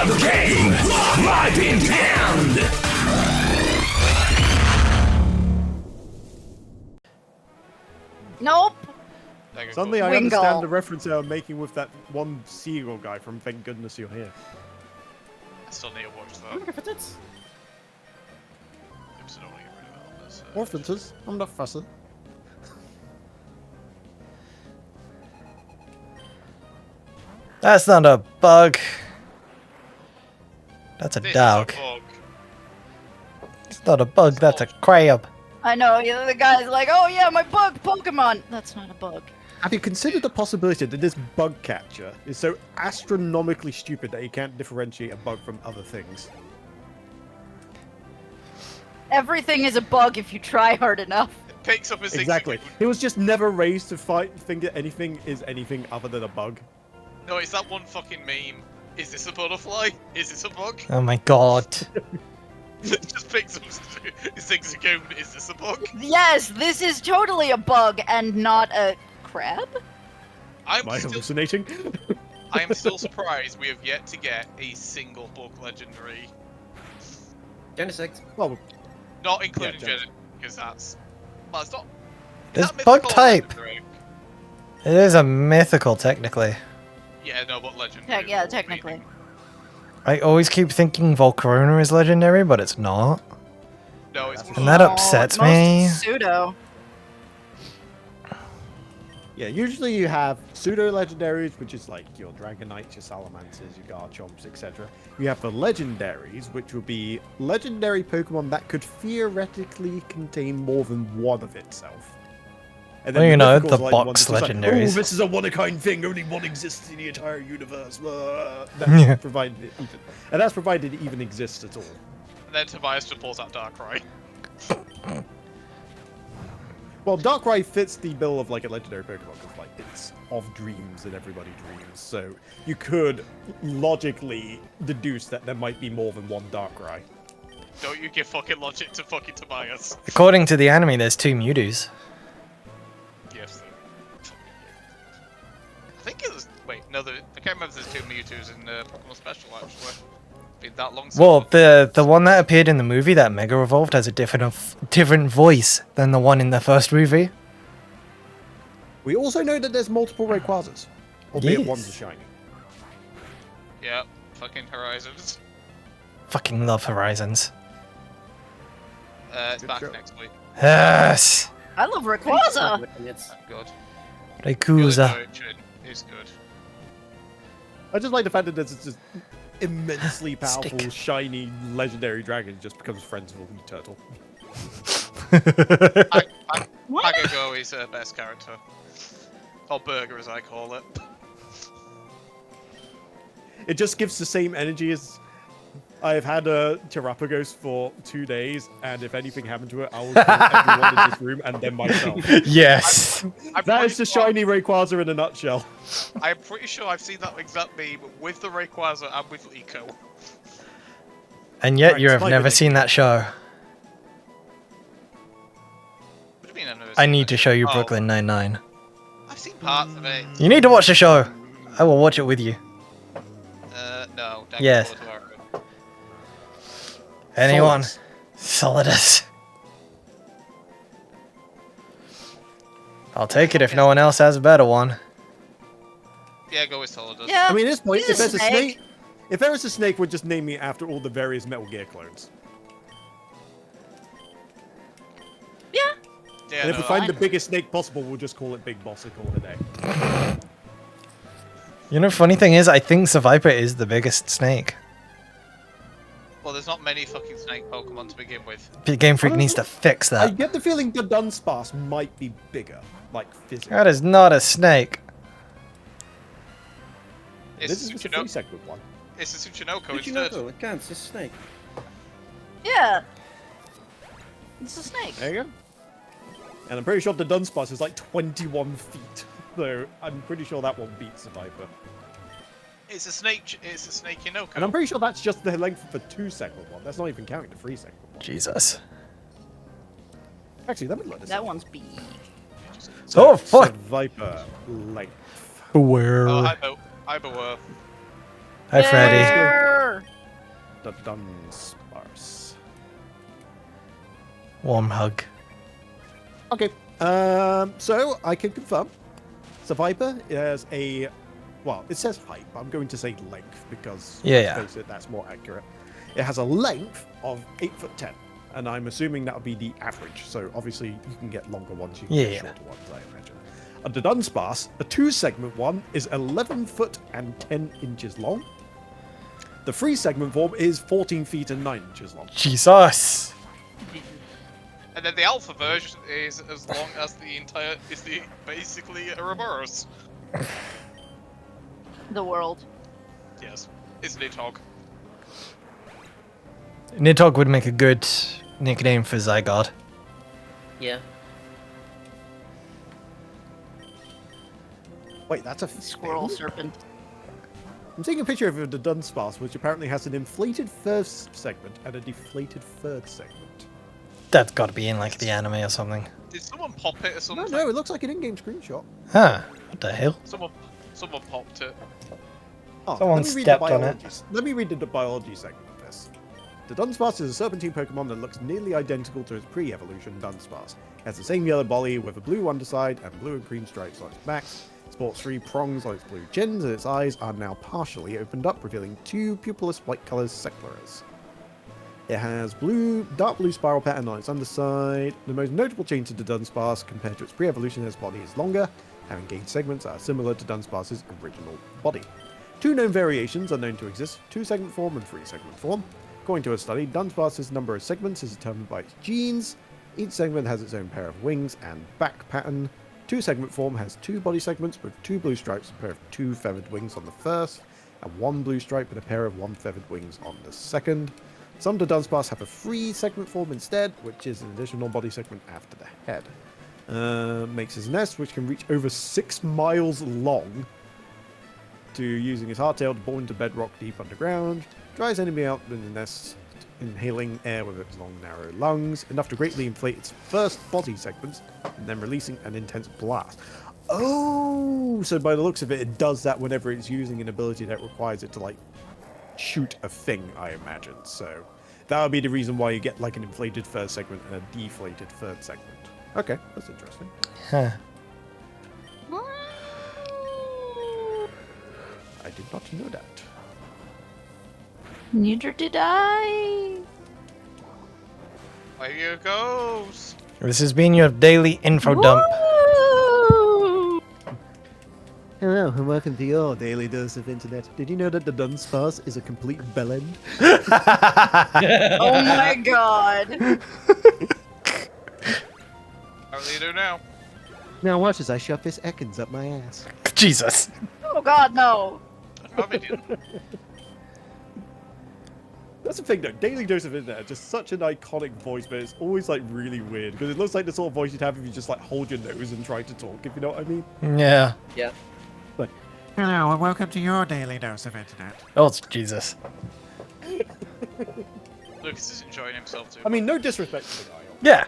the game! Life in hand! Nope. Suddenly I Wingle. understand the reference they were making with that one seagull guy from Thank Goodness You're Here. I still need to watch that. I'm looking for tits. Oops, I don't want to get rid of it on this. References? I'm not fussy. That's not a bug. That's a This is dog. bug. It's not a bug, that's a crab. I know, the guy's like, oh yeah, my bug Pokemon. That's not a bug. Have you considered the possibility that this bug catcher is so astronomically stupid that he can't differentiate a bug from other things? Everything is a bug if you try hard enough. It picks up his Exactly. He was just never raised to think that anything is anything other than a bug. No, it's that one fucking meme. Is this a butterfly? Is this a bug? Oh my god. It just picks up his Zigzagoon. Is this a bug? Yes, this is totally a bug and not a crab? Am I hallucinating? I am still surprised we have yet to get a single bug legendary. Genesect. Well, Not including Yeah, Gen, because that's... Well, it's not... This that bug mythical or type. legendary? It is a mythical, technically. Yeah, no, but legendary. Yeah, will be- technically. I always keep thinking Volcarona is legendary, but it's not. No, it's And that No, upsets most me. Pseudo. yeah, usually you have pseudo-legendaries, which is like your Dragonites, your Salamanders, your Garchomps, etc. You have the legendaries, which would be legendary Pokemon that could theoretically contain more than one of itself. And Well, you know, mythicals the are like box ones that's like, legendaries. oh, this is a one-of-kind thing, only one exists in the entire universe. Yeah. That's provided it even, and that's provided it even exists at all. And then Tobias just pulls out Darkrai. Well, Darkrai fits the bill of like a legendary Pokemon because like it's of dreams and everybody dreams. So you could logically deduce that there might be more than one Darkrai. Don't you give fucking logic to fucking Tobias. According to the anime, there's 2 Mewtwo's. Yes. I think it was... Wait, no, I can't remember if there's 2 Mewtwo's in Pokemon Special, actually. Been that long since... Well, the one that appeared in the movie that Mega Evolved has a different voice than the one in the first movie. We also know that there's multiple Rayquazas, albeit Yes. one's a shiny. Yeah, fucking Horizons. Fucking love Horizons. It's Good back show. next week. Yes! I love Rayquaza. It's Good. Rayquaza. It's good. I just like the fact that there's this immensely powerful, Stick. shiny, legendary dragon just becomes friends with a wee turtle. Pagago is her best character. Or Burger, as I call it. It just gives the same energy as I've had a Terrapagos for 2 days, and if anything happened to it, I will kill everyone in this room and then myself. Yes! That is the shiny Rayquaza in a nutshell. I'm pretty sure I've seen that exact meme with the Rayquaza and with Liko. And yet Right, you have Spider never Link. seen that show. What do you mean I've never I seen need that? to show you Oh, Brooklyn Nine-Nine. I've seen parts of it. You need to watch the show. I will watch it with you. No. Yes. Anyone? Solidus. I'll take it if no one else has a better one. Yeah, go with Solidus. Yeah. I mean, at this point, He's if a there's a snake. snake, if there is a snake, we'll just name me after all the various Metal Gear clones. Yeah. Yeah, And if no, we find I- the biggest snake possible, we'll just call it Big Boss and call it a day. You know, funny thing is, I think Seviper is the biggest snake. Well, there's not many fucking snake Pokemon to begin with. Game Freak needs to fix I that. get the feeling the Dunsparce might be bigger, like physically. That is not a snake. It's This is the Tsuchino- 3-second one. It's a Tsuchinoko Did you instead. know? It can't. It's a snake. Yeah. It's a snake. There you go. And I'm pretty sure the Dunsparce is like 21 feet. So I'm pretty sure that one beats the Viper. It's a snake. It's a snake Inoko. And I'm pretty sure that's just the length of the 2-second one. That's not even counting the 3-second one. Jesus. Actually, let me look this That up. one's big. So, Oh, fuck. Viper length. Where? Oh, hi, Bo. Hi, Bo. Hi, Freddy. There. the Dunsparce. Warm hug. Okay. So I can confirm. Survivor has a, well, it says height, but I'm going to say length because Yeah. let's face it, that's more accurate. It has a length of 8'10", and I'm assuming that would be the average. So obviously you can get longer ones, you can get shorter ones, I imagine. The Dunsparce, a 2-segment one, is 11 foot and 10 inches long. The 3-segment form is 14 feet and 9 inches long. Jesus. And then the alpha version is as long as basically a reverse. The world. Yes, it's Nidhogg. Nidhogg would make a good nickname for Zygarde. Yeah. Wait, that's a Squirrel thing? serpent. I'm seeing a picture of the Dunsparce, which apparently has an inflated first segment and a deflated third segment. That's got to be in like the anime or something. Did someone pop it or No, something? no, it looks like an in-game screenshot. Huh? What the hell? Someone popped it. Oh, Someone let me read stepped the on it. biology. Let me read the biology segment of this. The Dunsparce is a serpentine Pokemon that looks nearly identical to its pre-evolution Dunsparce. It has the same yellow body with a blue underside and blue and cream stripes on its back. Sports 3 prongs on its blue chins, and its eyes are now partially opened up, revealing 2 pupilless white colored secularas. It has dark blue spiral pattern on its underside. The most notable change to the Dunsparce compared to its pre-evolution is its body is longer, having gained segments that are similar to Dunsparce's original body. 2 known variations are known to exist, 2-segment form and 3-segment form. According to a study, Dunsparce's number of segments is determined by its genes. Each segment has its own pair of wings and back pattern. 2-segment form has 2 body segments with 2 blue stripes, a pair of 2 feathered wings on the first, and 1 blue stripe with a pair of 1 feathered wings on the second. Some of the Dunsparce have a 3-segment form instead, which is an additional body segment after the head. Makes his nest, which can reach over 6 miles long, to using his hardtail to bore into bedrock deep underground. Dries enemy out in the nest, inhaling air with its long, narrow lungs, enough to greatly inflate its first body segments, and then releasing an intense blast. Oh, so by the looks of it, it does that whenever it's using an ability that requires it to, like, shoot a thing, I imagine. So that would be the reason why you get, like, an inflated first segment and a deflated third segment. Okay, that's interesting. Huh. I did not know that. Neither did I. Here goes. This has been your daily info dump. Woo! Hello, and welcome to your daily dose of internet. Did you know that the Dunsparce is a complete bellend? Oh my god. How do you do now? Now watch as I shove this Ekans up my ass. Jesus. Oh god, no. That's the thing though, Daily Dose of Internet, just such an iconic voice, but it's always like really weird, because it looks like the sort of voice you'd have if you just like hold your nose and try to talk, if you know what I mean. Yeah. Yeah. Like, Hello and welcome to your daily dose of internet. Oh, it's Jesus. Lucas is enjoying himself too. I mean, no disrespect to the guy. Yeah.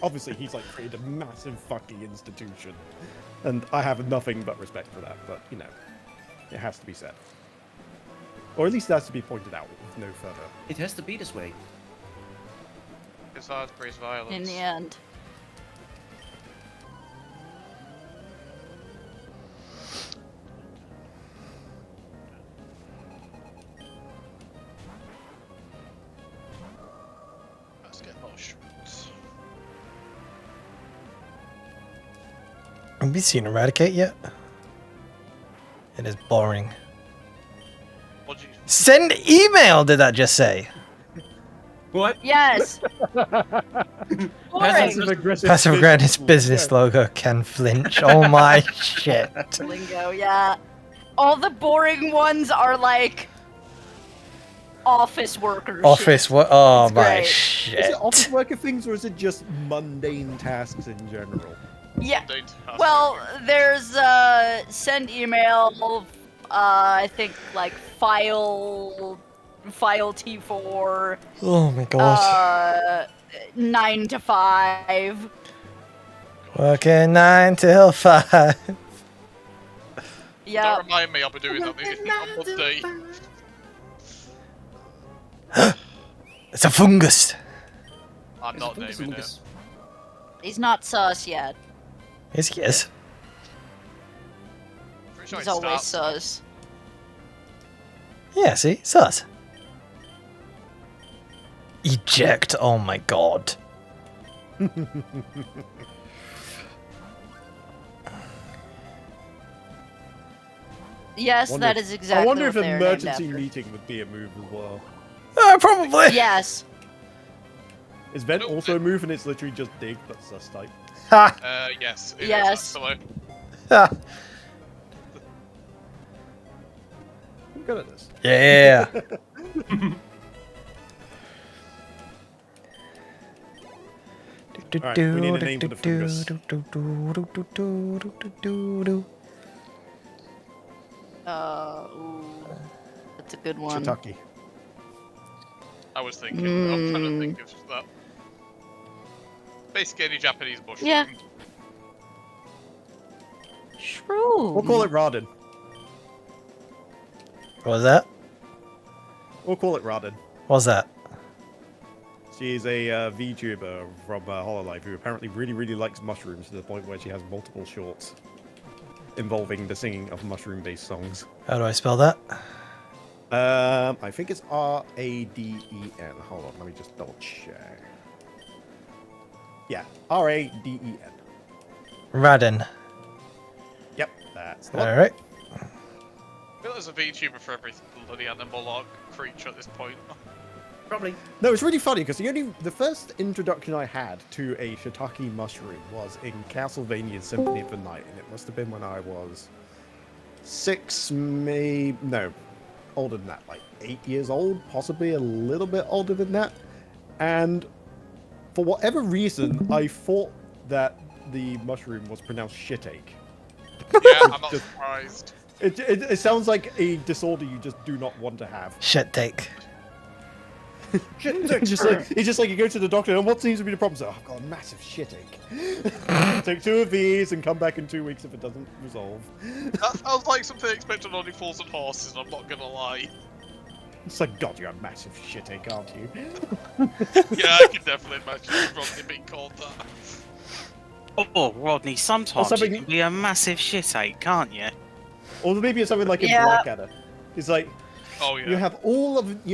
Obviously, he's like created a massive fucking institution, and I have nothing but respect for that, but you know, it has to be said. Or at least it has to be pointed out with no further. It has to be this way. His heart prays violence. In the end. Let's get mushrooms. Have you seen Eradicate yet? It is boring. What'd you... Send email, did that just say? What? Yes. Boring. Passive-aggressive Passive aggressive business logo can flinch. Oh my shit. Lingo, yeah. All the boring ones are like office workers. Office what? Oh It's my great. Is shit. it office worker things, or is it just mundane tasks in general? Yeah. Don't ask Well, me. there's send email. I think like file T4. Oh my god. 9 to 5. Working 9 till 5. Yeah. Don't remind me, I'll be doing that on Monday. It's a fungus. I'm It's a not fungus, naming fungus. He's not sus yet. Yes, he is. it. Pretty sure He's it always starts- sus. Yeah, see? Sus. Eject. Oh my god. Yes, Wonder that if- is exactly I wonder what if an they are named emergency after. meeting would be a move as well. Probably. Yes. Is vent Nope. also a move and it's literally just dig, but sus type? Ha! Yes. It Yes. Is actually. Ha! I'm good at this. Yeah. Alright, we need a name for the fungus. Ooh, that's a good one. Shiitake. I was thinking. I'm trying to think of that. Basically, any Japanese mushroom. Yeah. Shroom. We'll call it Radin. What was that? We'll call it Radin. What was that? She's a VTuber from Hololive who apparently really likes mushrooms to the point where she has multiple shorts involving the singing of mushroom-based songs. How do I spell that? I think it's Raden. Hold on, let me just double check. Yeah, Raden. Radin. Yep, that's the one. Alright. I feel there's a VTuber for every bloody animal or creature at this point. Probably. No, it's really funny because the first introduction I had to a shiitake mushroom was in Castlevania Symphony of the Night, and it must have been when I was 6, older than that, like 8 years old, possibly a little bit older than that. And for whatever reason, I thought that the mushroom was pronounced shitache. Yeah, I'm not surprised. It sounds like a disorder you just do not want to have. Shit take. It's just like you go to the doctor and what seems to be the problem? So I've got a massive shitache. Take 2 of these and come back in 2 weeks if it doesn't resolve. That sounds like something expected on only fools and horses, I'm not gonna lie. It's like, God, you're a massive shitache, aren't you? Yeah, I can definitely imagine Rodney being called that. Oh, Rodney, sometimes something- you can be a massive shitache, can't you? Or maybe it's something like in Yeah. Blackadder. It's like Oh yeah. you have all of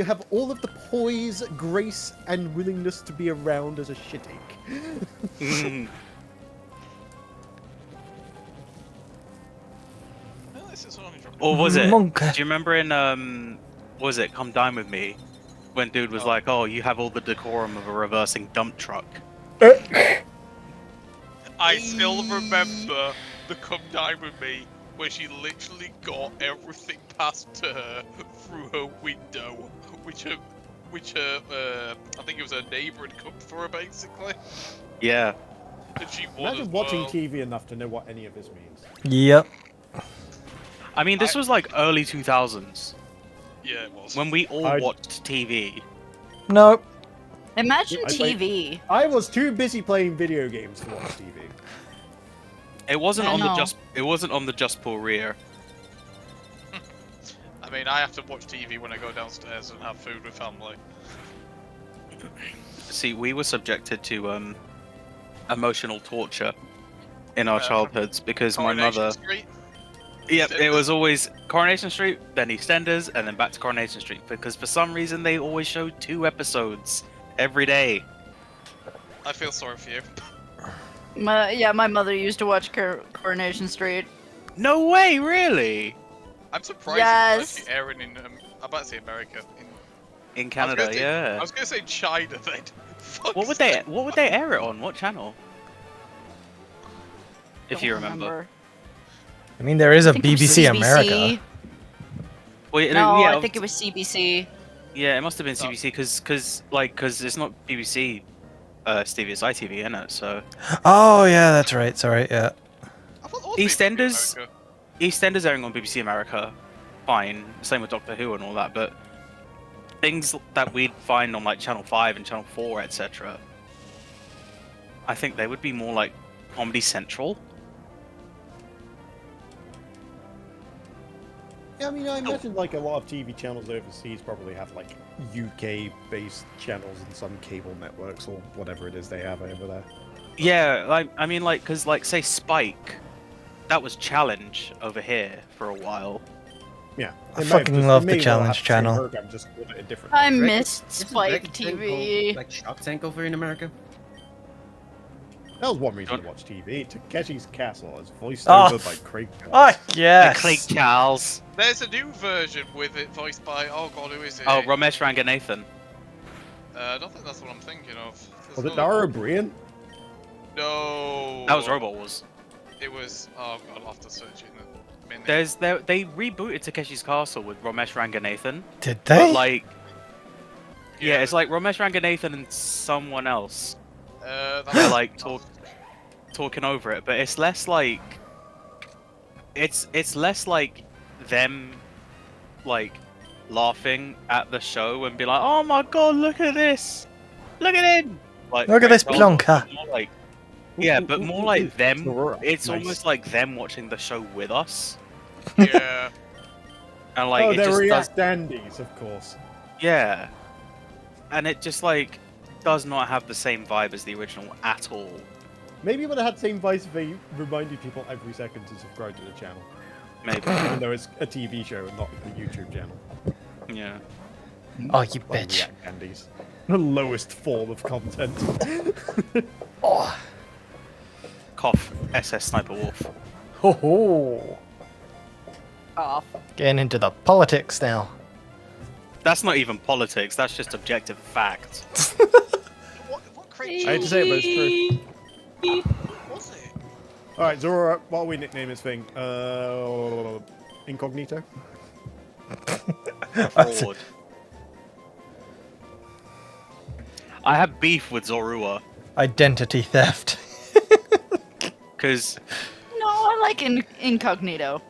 the poise, grace, and willingness to be around as a shitache. Mm. Well, this is only dropping. Or was it? Monk. Do you remember in what was it Come Dine With Me, when dude was Oh. like, "Oh, you have all the decorum of a reversing dump truck." I still remember the Come Dine With Me, where she literally got everything passed to her through her window, which I think it was her neighbour had cooked for her, basically. Yeah. And she won Imagine as watching well. TV enough to know what any of this means. Yep. I mean, this was like early 2000s Yeah, it was. when we all I- watched TV. Nope. Imagine I- TV. I was too busy playing video games to watch TV. It wasn't I on the know. just. It wasn't on the Just Pour rear. I mean, I have to watch TV when I go downstairs and have food with family. See, we were subjected to emotional torture in our Uh, childhoods because my Coronation mother. Street. Yep, it EastEnders. was always Coronation Street, then EastEnders, and then back to Coronation Street because for some reason they always showed 2 episodes every day. I feel sorry for you. My mother used to watch Coronation Street. No way, really? I'm surprised Yes. it's actually airing in, I'm about to say America. In I Canada, was yeah. gonna say China then. Fuck's What would sake. they air it on? What channel? If Don't you remember. I mean, there is a I think it was BBC CBC. America. Well, No, yeah, I think it was CBC. Yeah, it must have been CBC because it's not BBC, Stevie, it's ITV, isn't it? So Oh, yeah, that's right. Sorry, yeah. I thought all the EastEnders? America. EastEnders airing on BBC America, fine. Same with Doctor Who and all that, but things that we'd find on like Channel 5 and Channel 4, etc. I think they would be more like Comedy Central. Yeah, I mean, I imagine like a lot of TV channels overseas probably have like UK-based channels and some cable networks or whatever it is they have over there. Yeah, like I mean, like, cause like say Spike, that was Challenge over here for a while. Yeah, I fucking love the Challenge channel. Just called it a different I name. missed Isn't Spike Dragon Tank TV. called, like Shark Tank over in America? That was one reason to watch TV. Takeshi's Castle is voiced Oh. over by Craig. Oh, yes. Clay Charles. There's a new version with it voiced by, oh god, who is it? Oh, Ramesh Ranganathan. I don't think that's what I'm thinking of. There's Was it another Dara one. O'Brien? No. That was Robot Wars. It was, oh god, I'll have to search it in a minute. They rebooted Takeshi's Castle with Ramesh Ranganathan. Did But they? like, yeah, it's like Ramesh Ranganathan and someone else. They're like talking over it, but it's less like it's less like them like laughing at the show and be like, oh my god, look at this, look at him, like Look at this more plonker. like, yeah, but more like them. Aurora. It's Nice. almost like them watching the show with us, Yeah. and like Oh, it they're just does, React dandies, of course. yeah, and it just like does not have the same vibe as the original at all. Maybe it would have had the same vice if they reminded people every second to subscribe to the channel, Maybe, even though it's a TV show and not a YouTube channel. yeah. Oh, you Like bitch. React dandies. The lowest form of content. Oh. Cough. SS Sniper Wolf. Ho ho. Off. Getting into the politics now. That's not even politics. That's just objective fact. What creature I hate to say it, but it's true. was it? Alright, Zora, what will we nickname his thing? Incognito? Fraud. I have beef with Zorua Identity theft. because No, I like Incognito.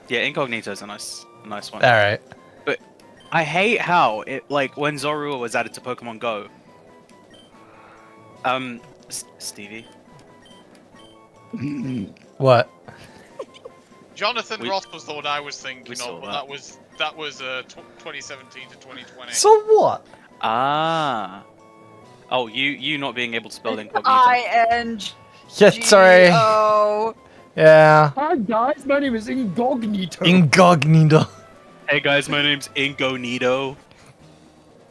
yeah, Incognito's a nice one. Alright. But I hate how it like when Zorua was added to Pokemon Go. Stevie. What? Jonathan We- Ross was the one I was thinking we saw of, but that. that was 2017 to 2020. So what? Ah. Oh, you not being able to spell Incognito. ING. Yeah, sorry. Oh. Yeah. Hi guys, my name is Incognito. Incognito. Hey guys, my name's Incognito.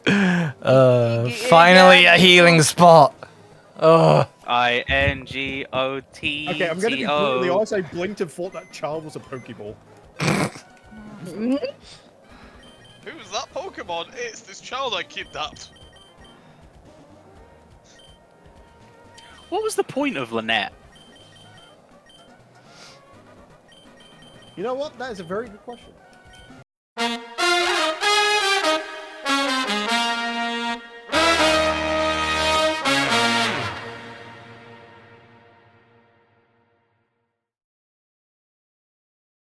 Finally a healing spot. Oh. INGOT. Okay, I'm gonna be brutally honest, I blinked and thought that child was a Pokeball. Who's that Pokemon? It's this child I kidnapped. What was the point of Lynette? You know what? That is a very good question.